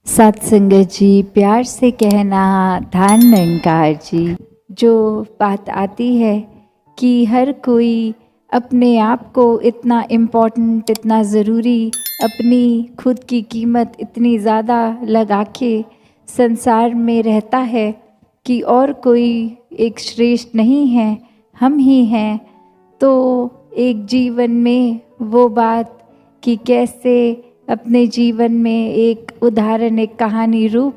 सत्संगत जी, प्यार से कहना धान निरंकार जी। जो बात आती है कि हर कोई अपने आप को इतना इम्पोर्टेंट, इतना ज़रूरी, अपनी खुद की कीमत इतनी ज़्यादा लगा के संसार में रहता है कि और कोई एक श्रेष्ठ नहीं है, हम ही हैं। तो एक जीवन में वो बात कि कैसे अपने जीवन में एक उदाहरण, एक कहानी रूप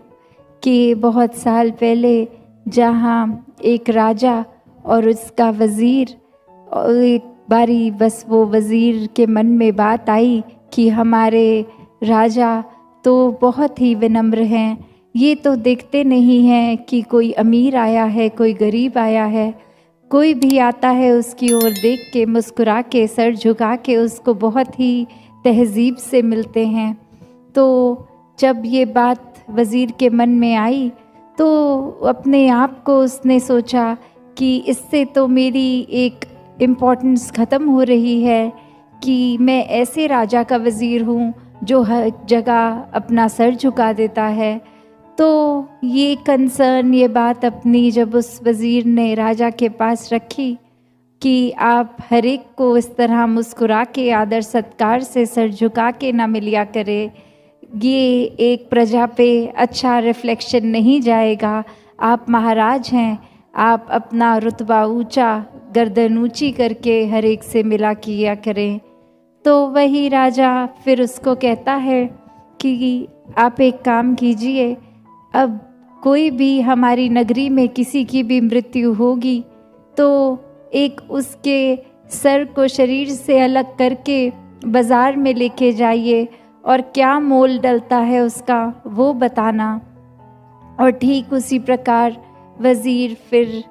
कि बहुत साल पहले जहाँ एक राजा और उसका वज़ीर, और एक बारी बस वो वज़ीर के मन में बात आई कि हमारे राजा तो बहुत ही विनम्र हैं, ये तो देखते नहीं हैं कि कोई अमीर आया है, कोई गरीब आया है, कोई भी आता है उसकी ओर देख के मुस्कुरा के सर झुका के उसको बहुत ही तहज़ीब से मिलते हैं। तो जब ये बात वज़ीर के मन में आई तो अपने आप को उसने सोचा कि इससे तो मेरी एक इम्पोर्टेंस ख़त्म हो रही है कि मैं ऐसे राजा का वज़ीर हूँ जो हर जगह अपना सर झुका देता है। तो ये कंसर्न, ये बात अपनी जब उस वज़ीर ने राजा के पास रखी कि आप हर एक को इस तरह मुस्कुरा के आदर सत्कार से सर झुका के ना मिलिया करें, ये एक प्रजा पे अच्छा रिफ्लेक्शन नहीं जाएगा। आप महाराज हैं, आप अपना रुतबा ऊंचा, गर्दन ऊंची करके हर एक से मिला किया करें। तो वही राजा फिर उसको कहता है कि आप एक काम कीजिए, अब कोई भी हमारी नगरी में किसी की भी मृत्यु होगी तो एक उसके सर को शरीर से अलग करके बाज़ार में लेके जाइए और क्या मोल डलता है उसका वो बताना। और ठीक उसी प्रकार वज़ीर फिर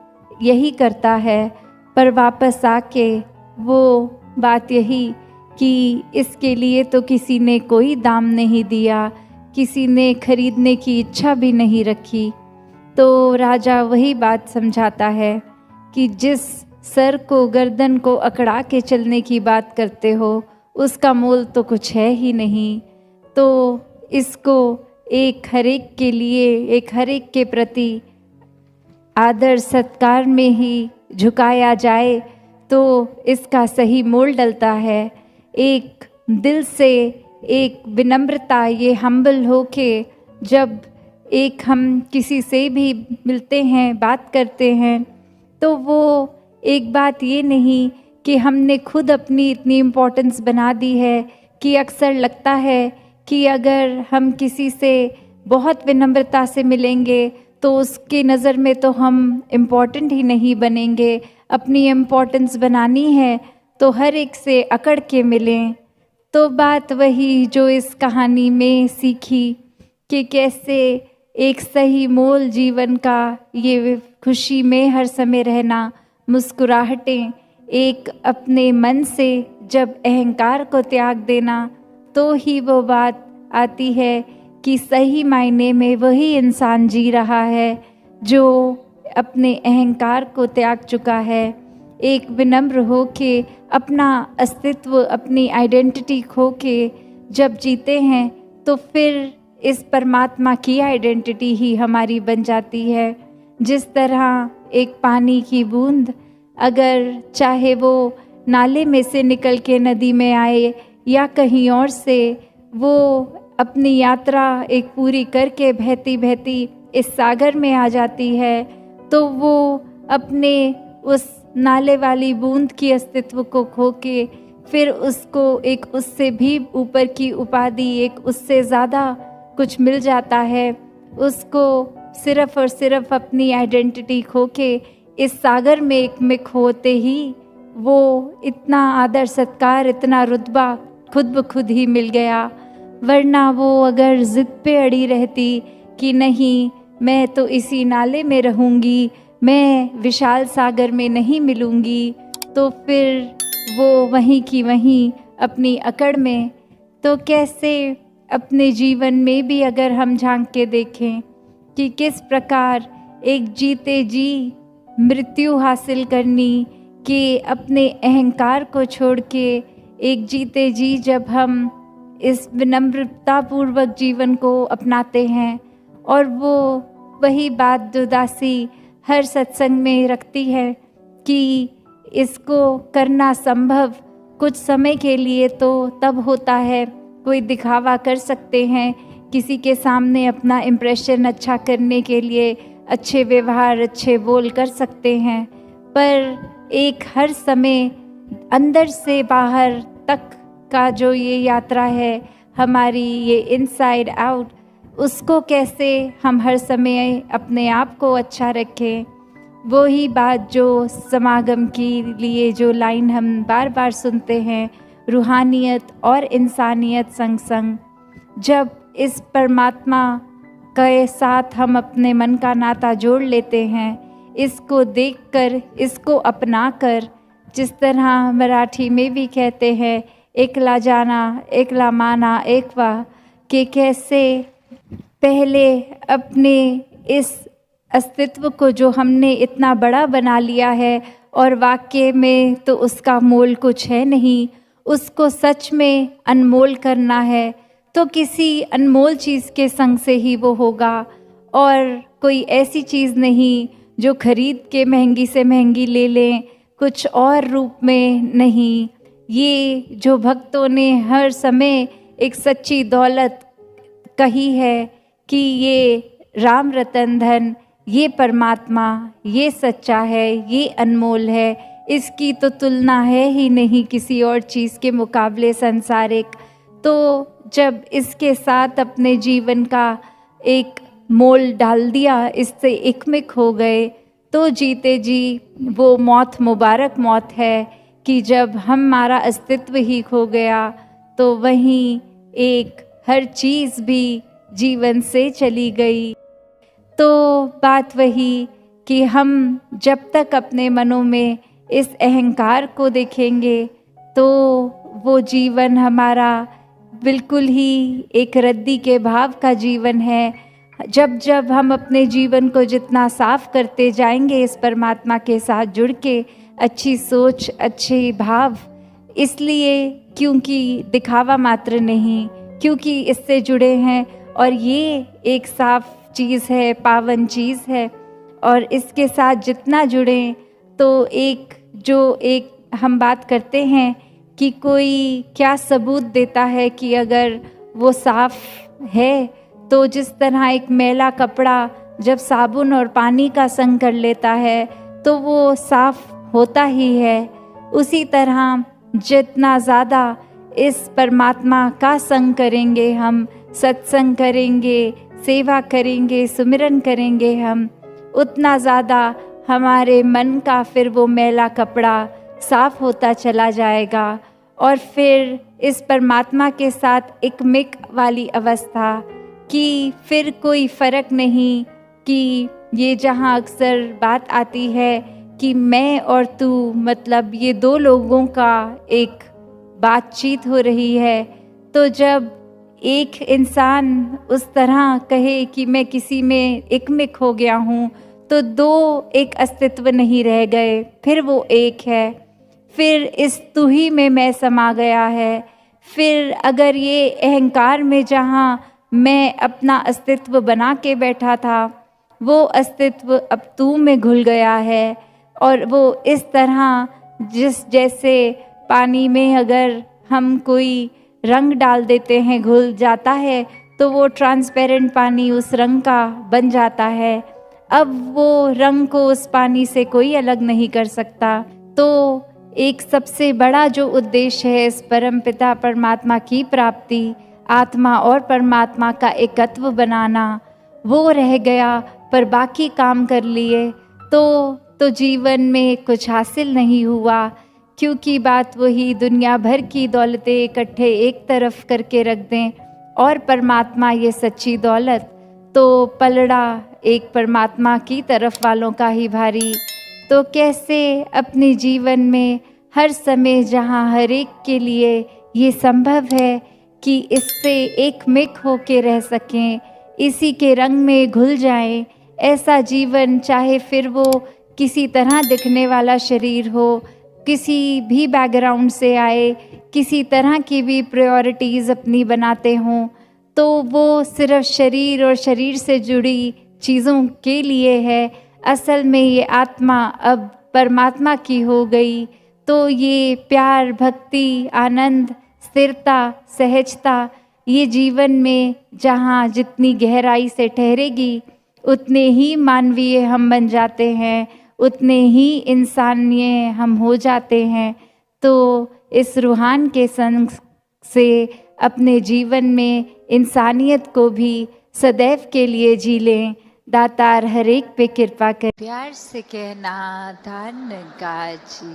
यही करता है, पर वापस आके वो बात यही कि इसके लिए तो किसी ने कोई दाम नहीं दिया, किसी ने खरीदने की इच्छा भी नहीं रखी। तो राजा वही बात समझाता है कि जिस सर को, गर्दन को अकड़ा के चलने की बात करते हो उसका मोल तो कुछ है ही नहीं। तो इसको एक हर एक के लिए, एक हर एक के प्रति आदर सत्कार में ही झुकाया जाए तो इसका सही मोल डलता है। एक दिल से एक विनम्रता, ये हम्बल होके जब एक हम किसी से भी मिलते हैं, बात करते हैं, तो वो एक बात ये नहीं कि हमने खुद अपनी इतनी इम्पोर्टेंस बना दी है कि अक्सर लगता है कि अगर हम किसी से बहुत विनम्रता से मिलेंगे तो उसकी नज़र में तो हम इम्पोर्टेंट ही नहीं बनेंगे। अपनी इम्पोर्टेंस बनानी है तो हर एक से अकड़ के मिलें। तो बात वही जो इस कहानी में सीखी कि कैसे एक सही मोल जीवन का, ये खुशी में हर समय रहना, मुस्कुराहटें, एक अपने मन से जब अहंकार को त्याग देना, तो ही वो बात आती है कि सही मायने में वही इंसान जी रहा है जो अपने अहंकार को त्याग चुका है। एक विनम्र हो के अपना अस्तित्व, अपनी आइडेंटिटी खो के जब जीते हैं तो फिर इस परमात्मा की आइडेंटिटी ही हमारी बन जाती है। जिस तरह एक पानी की बूंद, अगर चाहे वो नाले में से निकल के नदी में आए या कहीं और से, वो अपनी यात्रा एक पूरी करके बहती बहती इस सागर में आ जाती है, तो वो अपने उस नाले वाली बूंद की अस्तित्व को खो के फिर उसको एक उससे भी ऊपर की उपाधि, एक उससे ज़्यादा कुछ मिल जाता है। उसको सिर्फ़ और सिर्फ अपनी आइडेंटिटी खो के इस सागर में एक में खोते ही वो इतना आदर सत्कार, इतना रुतबा खुद ब खुद ही मिल गया। वरना वो अगर ज़िद पे अड़ी रहती कि नहीं, मैं तो इसी नाले में रहूँगी, मैं विशाल सागर में नहीं मिलूँगी, तो फिर वो वहीं की वहीं अपनी अकड़ में। तो कैसे अपने जीवन में भी अगर हम झांक के देखें कि किस प्रकार एक जीते जी मृत्यु हासिल करनी, कि अपने अहंकार को छोड़ के एक जीते जी जब हम इस विनम्रतापूर्वक जीवन को अपनाते हैं। और वो वही बात जो दासी हर सत्संग में रखती है कि इसको करना संभव कुछ समय के लिए तो तब होता है, कोई दिखावा कर सकते हैं, किसी के सामने अपना इम्प्रेशन अच्छा करने के लिए अच्छे व्यवहार अच्छे बोल कर सकते हैं, पर एक हर समय अंदर से बाहर तक का जो ये यात्रा है हमारी, ये इनसाइड आउट, उसको कैसे हम हर समय अपने आप को अच्छा रखें। वो ही बात जो समागम के लिए जो लाइन हम बार बार सुनते हैं, रूहानियत और इंसानियत संग संग। जब इस परमात्मा के साथ हम अपने मन का नाता जोड़ लेते हैं, इसको देखकर, इसको अपनाकर, जिस तरह मराठी में भी कहते हैं एकला जाना एकला माना एकवा, कि कैसे पहले अपने इस अस्तित्व को जो हमने इतना बड़ा बना लिया है और वाकई में तो उसका मोल कुछ है नहीं, उसको सच में अनमोल करना है तो किसी अनमोल चीज़ के संग से ही वो होगा, और कोई ऐसी चीज़ नहीं जो खरीद के महंगी से महंगी ले लें, कुछ और रूप में नहीं। ये जो भक्तों ने हर समय एक सच्ची दौलत कही है कि ये राम रतन धन, ये परमात्मा, ये सच्चा है, ये अनमोल है, इसकी तो तुलना है ही नहीं किसी और चीज़ के मुकाबले सांसारिक। तो जब इसके साथ अपने जीवन का एक मोल डाल दिया, इससे एकमिक हो गए, तो जीते जी वो मौत मुबारक मौत है कि जब हमारा अस्तित्व ही खो गया तो वहीं एक हर चीज़ भी जीवन से चली गई। तो बात वही कि हम जब तक अपने मनों में इस अहंकार को देखेंगे तो वो जीवन हमारा बिल्कुल ही एक रद्दी के भाव का जीवन है। जब जब हम अपने जीवन को जितना साफ करते जाएंगे इस परमात्मा के साथ जुड़ के, अच्छी सोच, अच्छे भाव, इसलिए क्योंकि दिखावा मात्र नहीं, क्योंकि इससे जुड़े हैं और ये एक साफ चीज़ है, पावन चीज़ है, और इसके साथ जितना जुड़ें तो एक हम बात करते हैं कि कोई क्या सबूत देता है कि अगर वो साफ है, तो जिस तरह एक मैला कपड़ा जब साबुन और पानी का संग कर लेता है तो वो साफ होता ही है, उसी तरह जितना ज़्यादा इस परमात्मा का संग करेंगे, हम सत्संग करेंगे, सेवा करेंगे, सुमिरन करेंगे हम, उतना ज़्यादा हमारे मन का फिर वो मैला कपड़ा साफ होता चला जाएगा, और फिर इस परमात्मा के साथ एक मिक वाली अवस्था कि फिर कोई फ़र्क नहीं कि ये जहाँ अक्सर बात आती है कि मैं और तू, मतलब ये दो लोगों का एक बातचीत हो रही है, तो जब एक इंसान उस तरह कहे कि मैं किसी में एकमिक हो गया हूँ, तो दो एक अस्तित्व नहीं रह गए, फिर वो एक है, फिर इस तू ही में मैं समा गया है। फिर अगर ये अहंकार में जहाँ मैं अपना अस्तित्व बना के बैठा था, वो अस्तित्व अब तू में घुल गया है, और वो इस तरह जैसे पानी में अगर हम कोई रंग डाल देते हैं, घुल जाता है, तो वो ट्रांसपेरेंट पानी उस रंग का बन जाता है। अब वो रंग को उस पानी से कोई अलग नहीं कर सकता। तो एक सबसे बड़ा जो उद्देश्य है इस परमपिता परमात्मा की प्राप्ति, आत्मा और परमात्मा का एकत्व बनाना, वो रह गया, पर बाकी काम कर लिए तो जीवन में कुछ हासिल नहीं हुआ, क्योंकि बात वही, दुनिया भर की दौलतें इकट्ठे एक तरफ करके रख दें और परमात्मा ये सच्ची दौलत, तो पलड़ा एक परमात्मा की तरफ वालों का ही भारी। तो कैसे अपने जीवन में हर समय जहाँ हर एक के लिए ये संभव है कि इससे एक मिक होके रह सकें, इसी के रंग में घुल जाएं, ऐसा जीवन, चाहे फिर वो किसी तरह दिखने वाला शरीर हो, किसी भी बैकग्राउंड से आए, किसी तरह की भी प्रायोरिटीज़ अपनी बनाते हों, तो वो सिर्फ शरीर और शरीर से जुड़ी चीज़ों के लिए है। असल में ये आत्मा अब परमात्मा की हो गई। तो ये प्यार, भक्ति, आनंद, स्थिरता, सहजता ये जीवन में जहाँ जितनी गहराई से ठहरेगी, उतने ही मानवीय हम बन जाते हैं, उतने ही इंसानिय हम हो जाते हैं। तो इस रूहान के संग से अपने जीवन में इंसानियत को भी सदैव के लिए जी लें। दातार हर एक पे कृपा कर। प्यार से कहना धन्यवाद जी।